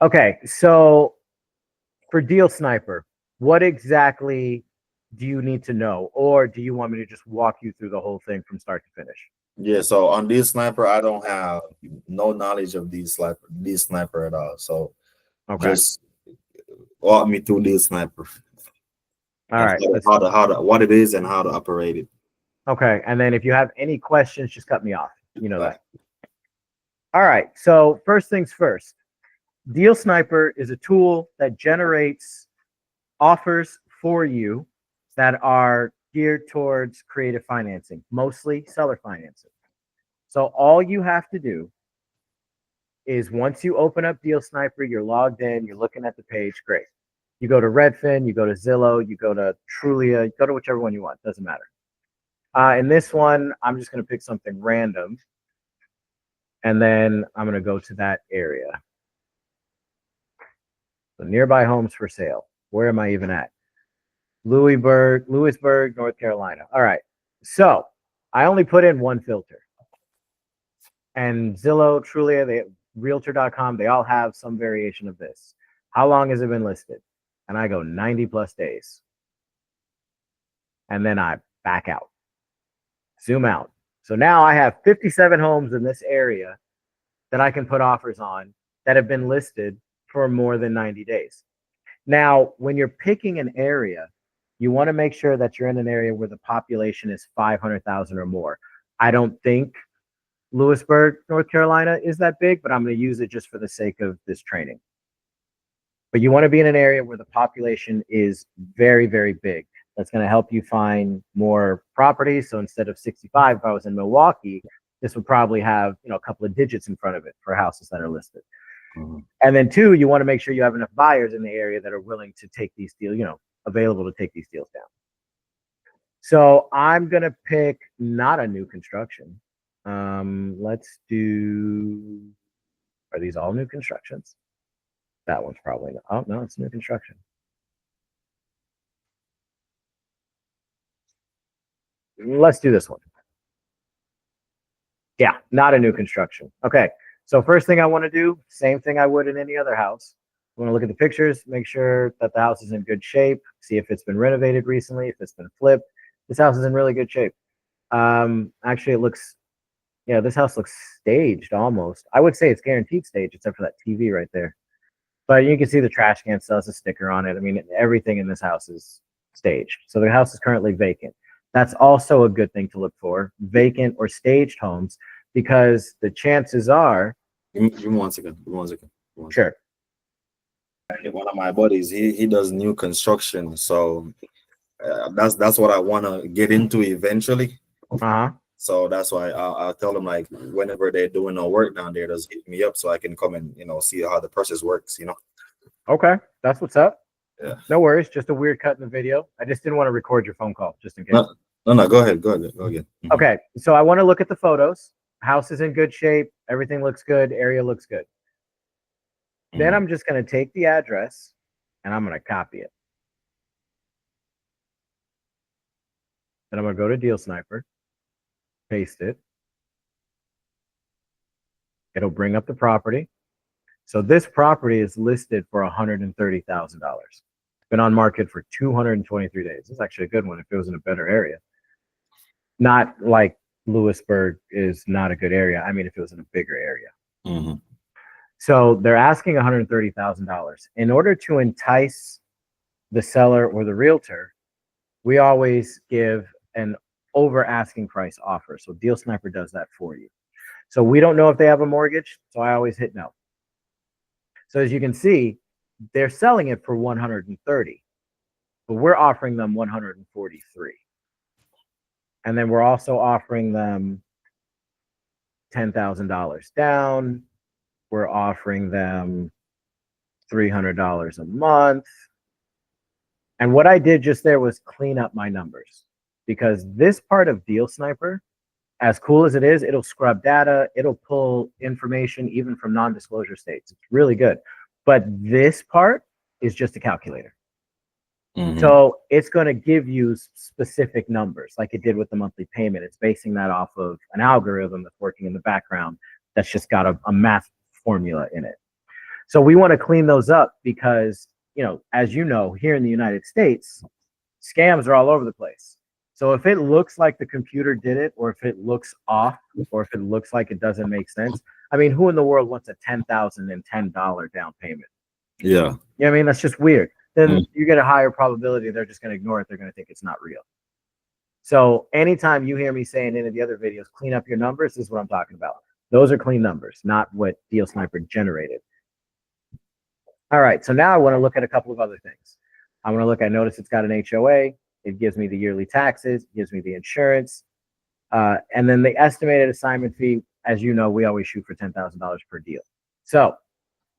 Okay, so for Deal Sniper, what exactly do you need to know, or do you want me to just walk you through the whole thing from start to finish? Yeah, so on Deal Sniper, I don't have no knowledge of Deal Sniper at all. So Okay, just walk me through Deal Sniper all and right, what it is and how to operate it. okay, and then if you have any questions, just cut me off. You know Right. that. All right, so first things first, Deal Sniper is a tool that generates offers for you that are geared towards creative financing, mostly seller financing. So all you have to do is once you open up Deal Sniper, you're logged in, you're looking at the page, great. You go to Redfin, you go to Zillow, you go to Trulia, you go to whichever one you want, doesn't matter. In this one, I'm just going to pick something random, and then I'm going to go to that area. So nearby homes for sale. Where am I even at? Lewisburg, North Carolina. All right. So I only put in one filter. And Zillow, Trulia, realtor.com, they all have some variation of this. How long has it been listed? And I go 90 plus days. And then I back out. Zoom out. So now I have 57 homes in this area that I can put offers on that have been listed for more than 90 days. Now, when you're picking an area, you want to make sure that you're in an area where the population is 500,000 or more. I don't think Lewisburg, North Carolina is that big, but I'm going to use it just for the sake of this training. But you want to be in an area where the population is very, very big. That's going to help you find more properties. So instead of 65, if I was in Milwaukee, this would probably have, a couple of digits in front of it for houses that are listed. Mm-hmm. And then two, you want to make sure you have enough buyers in the area that are willing to take these deals, available to take these deals down. So I'm going to pick not a new construction. Let's do, are these all new constructions? That one's probably not. Oh, no, it's new construction. Let's do this one. Yeah, not a new construction. Okay, so first thing I want to do, same thing I would in any other house. I want to look at the pictures, make sure that the house is in good shape, see if it's been renovated recently, if it's been flipped. This house is in really good shape. Actually, it looks, this house looks staged almost. I would say it's guaranteed staged, except for that TV right there. But you can see the trash can still has a sticker on it. I mean, everything in this house is staged. So the house is currently vacant. That's also a good thing to look for, vacant or staged homes, because the chances are. Give me 1 second. Sure. One of my buddies, he does new construction, so that's what I want to get into eventually. So that's why I'll tell them, like, whenever they're doing no work down there, just hit me up so I can come and see how the process works. Okay, that's what's up. Yeah. No worries. Just a weird cut in the video. I just didn't want to record your phone call just in case. No. Go ahead. Mm-hmm. Okay, so I want to look at the photos. House is in good shape. Everything looks good. Area looks good. Mm-hmm. Then I'm just going to take the address and I'm going to copy it. Then I'm going to go to Deal Sniper, paste it. It'll bring up the property. So this property is listed for $130,000. Been on market for 223 days. It's actually a good one if it was in a better area. Not like Lewisburg is not a good area. I mean, if it was in a bigger area. Mm-hmm. So they're asking $130,000. In order to entice the seller or the realtor, we always give an over asking price offer. So Deal Sniper does that for you. So we don't know if they have a mortgage, so I always hit no. So as you can see, they're selling it for 130, but we're offering them 143. And then we're also offering them $10,000 down. We're offering them $300 a month. And what I did just there was clean up my numbers, because this part of Deal Sniper, as cool as it is, it'll scrub data, it'll pull information even from non-disclosure states. It's really good. But this part is just a calculator. Mm-hmm. So it's going to give you specific numbers like it did with the monthly payment. It's basing that off of an algorithm that's working in the background that's just got a math formula in it. So we want to clean those up because, as you know, here in the United States, scams are all over the place. So if it looks like the computer did it, or if it looks off, or if it looks like it doesn't make sense, I mean, who in the world wants a $10,010 down payment? Yeah. I mean, that's just weird. Then you get a higher probability they're just going to ignore it. They're going to think it's not real. So anytime you hear me saying in the other videos, clean up your numbers, this is what I'm talking about. Those are clean numbers, not what Deal Sniper generated. All right, so now I want to look at a couple of other things. I want to look, I notice it's got an HOA. It gives me the yearly taxes, gives me the insurance. And then the estimated assignment fee, as you know, we always shoot for $10,000 per deal. So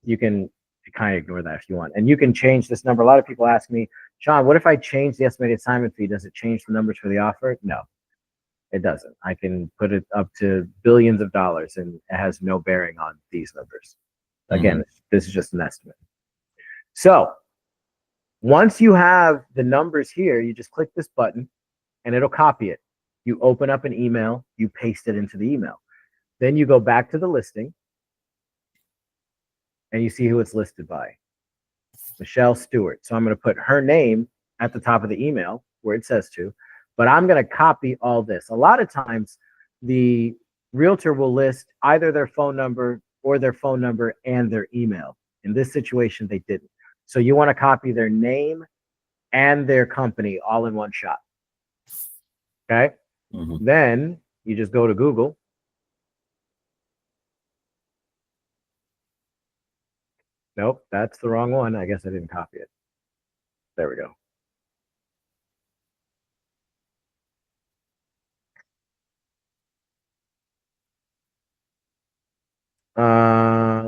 you can kind of ignore that if you want. And you can change this number. A lot of people ask me, Sean, what if I change the estimated assignment fee? Does it change the numbers for the offer? No, it doesn't. I can put it up to billions of dollars and it has no bearing on these numbers. Again, this is just an estimate. So once you have the numbers here, you just click this button and it'll copy it. You open up an email, you paste it into the email. Then you go back to the listing and you see who it's listed by. Michelle Stewart. So I'm going to put her name at the top of the email where it says to, but I'm going to copy all this. A lot of times the realtor will list either their phone number or their phone number and their email. In this situation, they didn't. So you want to copy their name and their company all in one shot. Okay. Then you just go to Google. Nope, that's the wrong one. I guess I didn't copy it. There we go.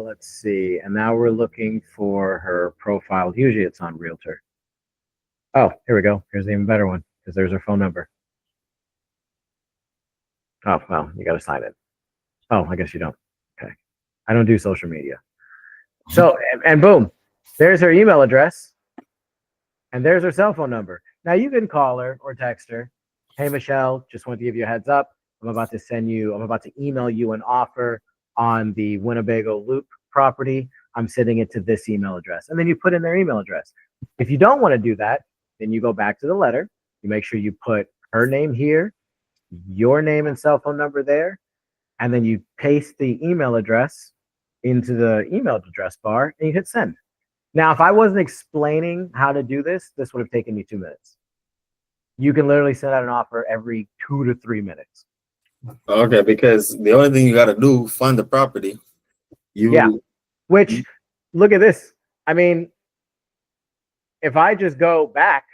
Let's see. And now we're looking for her profile. Usually it's on Realtor. Oh, here we go. Here's the even better one because there's her phone number. Oh, well, you got to sign it. Oh, I guess you don't. Okay. I don't do social media. So, and boom, there's her email address and there's her cell phone number. Now you can call her or text her. Hey, Michelle, just want to give you a heads up. I'm about to email you an offer on the Winnebago Loop property. I'm sending it to this email address. And then you put in their email address. If you don't want to do that, then you go back to the letter. You make sure you put her name here, your name and cell phone number there, and then you paste the email address into the email address bar and you hit send. Now, if I wasn't explaining how to do this, this would have taken me 2 minutes. You can literally send out an offer every 2 to 3 minutes. Okay, because the only thing you got to do, find the property. Which, look at this. I mean, if I just go back,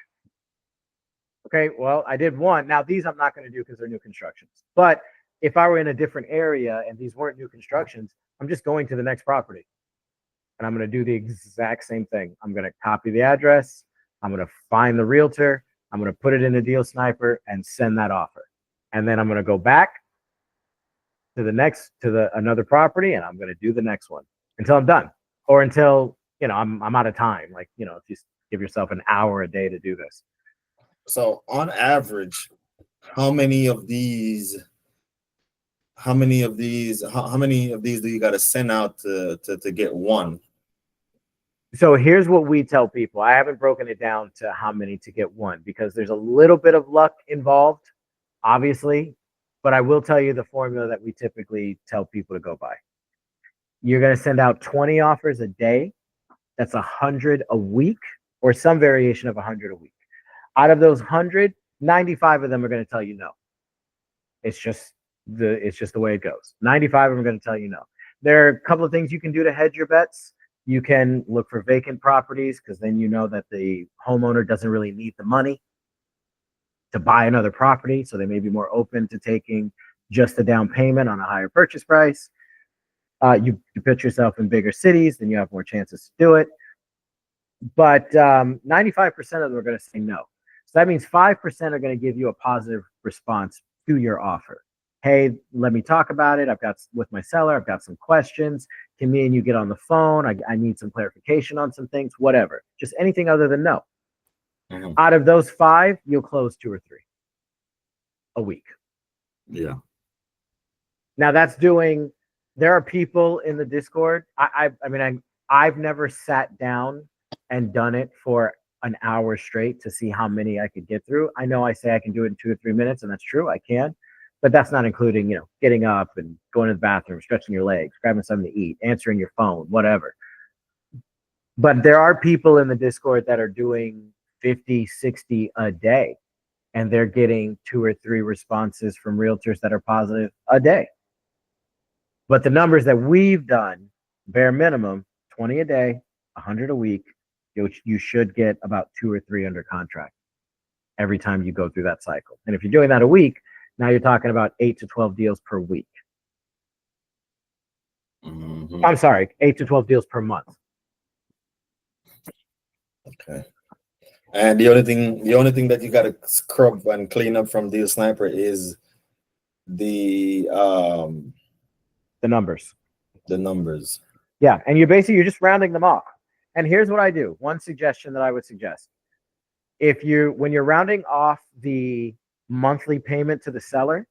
okay, well, I did one. Now, these I'm not going to do because they're new constructions. But if I were in a different area and these weren't new constructions, I'm just going to the next property. And I'm going to do the exact same thing. I'm going to copy the address. I'm going to find the realtor. I'm going to put it in a Deal Sniper and send that offer. And then I'm going to go back to another property and I'm going to do the next one until I'm done or until, I'm out of time. Like, if you give yourself an hour a day to do this. So on average, how many of these do you got to send out to get one? So here's what we tell people. I haven't broken it down to how many to get one because there's a little bit of luck involved, obviously, but I will tell you the formula that we typically tell people to go by. You're going to send out 20 offers a day. That's 100 a week or some variation of 100 a week. Out of those 100, 95 of them are going to tell you no. It's just the way it goes. 95 of them are going to tell you no. There are a couple of things you can do to hedge your bets. You can look for vacant properties because then you know that the homeowner doesn't really need the money to buy another property. So they may be more open to taking just the down payment on a higher purchase price. You put yourself in bigger cities, then you have more chances to do it. But 95% of them are going to say no. So that means 5% are going to give you a positive response to your offer. Hey, let me talk about it. With my seller, I've got some questions. Can me and you get on the phone? I need some clarification on some things, whatever. Just anything other than no. Out of those 5, you'll close 2 or 3 a week. Yeah. Now that's there are people in the Discord. I mean, I've never sat down and done it for an hour straight to see how many I could get through. I know I say I can do it in 2 or 3 minutes, and that's true, I can, but that's not including, getting up and going to the bathroom, stretching your legs, grabbing something to eat, answering your phone, whatever. But there are people in the Discord that are doing 50, 60 a day, and they're getting 2 or 3 responses from realtors that are positive a day. But the numbers that we've done, bare minimum, 20 a day, 100 a week, you should get about 2 or 3 under contract every time you go through that cycle. And if you're doing that a week, now you're talking about 8 to 12 deals per week. Mm-hmm. I'm sorry, 8 to 12 deals per month. Okay. And the only thing that you gotta scrub and clean up from Deal Sniper is the numbers. The numbers. Yeah, and you're just rounding them off. And here's what I do. One suggestion that I would suggest. When you're rounding off the monthly payment to the seller,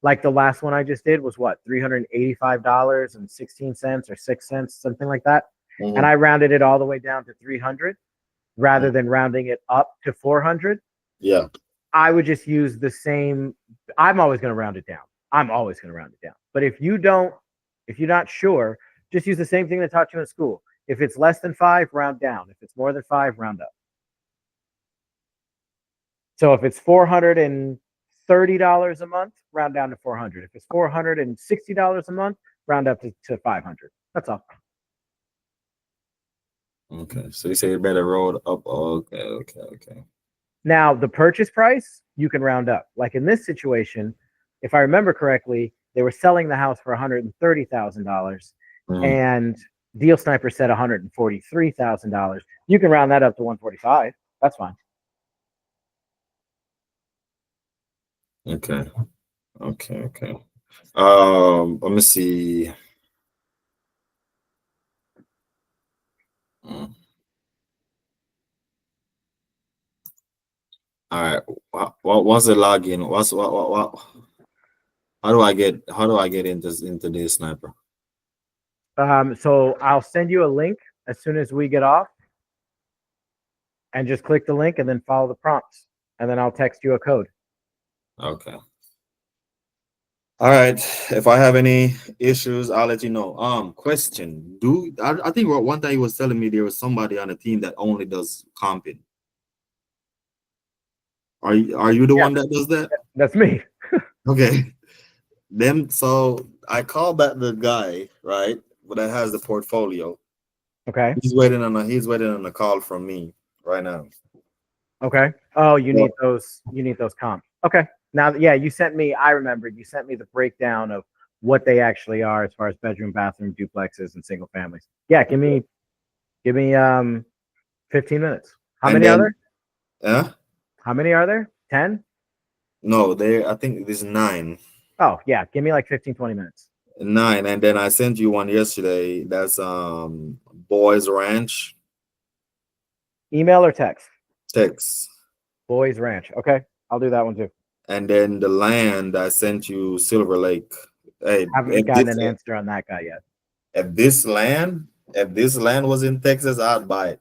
like the last one I just did was what, $385.16 or 6 cents, something like that. Mm-hmm. And I rounded it all the way down to 300 rather than rounding it up to 400. Yeah. I would just use the same. I'm always going to round it down. But if you're not sure, just use the same thing they taught you in school. If it's less than 5, round down. If it's more than 5, round up. So if it's $430 a month, round down to 400. If it's $460 a month, round up to 500. That's all. Okay, so you say you better roll up. Okay. Now, the purchase price, you can round up. Like in this situation, if I remember correctly, they were selling the house for $130,000, and Deal Sniper said $143,000. You can round that up to 145. That's fine. Okay. Let me see. All right. What's the login? What? How do I get into Deal Sniper? So I'll send you a link as soon as we get off, and just click the link and then follow the prompts, and then I'll text you a code. Okay. All right. If I have any issues, I'll let you know. Question. I think one time he was telling me there was somebody on the team that only does comping. Are you the one that does that? That's me. Okay. So I called back the guy, right? But that has the portfolio. Okay. He's waiting on a call from me right now. Okay. Oh, you need those comps. Okay. Now, yeah, I remember you sent me the breakdown of what they actually are as far as bedroom, bathroom, duplexes, and single families. Yeah, give me 15 minutes. How many are there? Yeah. How many are there? 10? No, I think there's 9. Oh, yeah. Give me like 15, 20 minutes. 9. And then I sent you one yesterday. That's Boys Ranch. Email or text? Text. Boys Ranch. Okay. I'll do that one too. And then the land, I sent you Silver Lake. Hey, I haven't gotten an answer on that guy yet. If this land was in Texas, I'd buy it.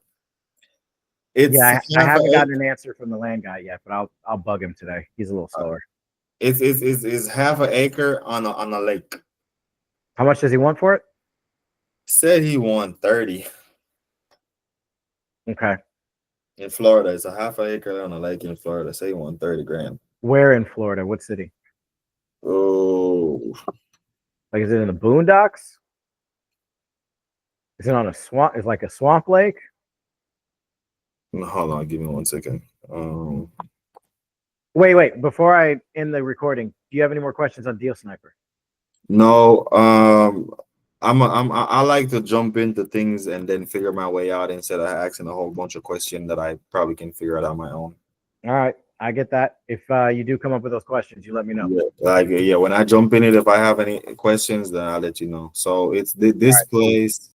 I haven't gotten an answer from the land guy yet, but I'll bug him today. He's a little slower. It's half an acre on a lake. How much does he want for it? Said he won 30. Okay. In Florida, it's a half an acre on a lake in Florida. Say he won 30 grand. Where in Florida? What city? Oh. Like, is it in the boondocks? Is it on a swamp? Is like a swamp lake? Hold on, give me 1 second. Wait. Before I end the recording, do you have any more questions on Deal Sniper? No. I like to jump into things and then figure my way out instead of asking a whole bunch of questions that I probably can figure it out on my own. All right, I get that. If you do come up with those questions, you let me know. Yeah, when I jump in it, if I have any questions, then I'll let you know. So it's this place.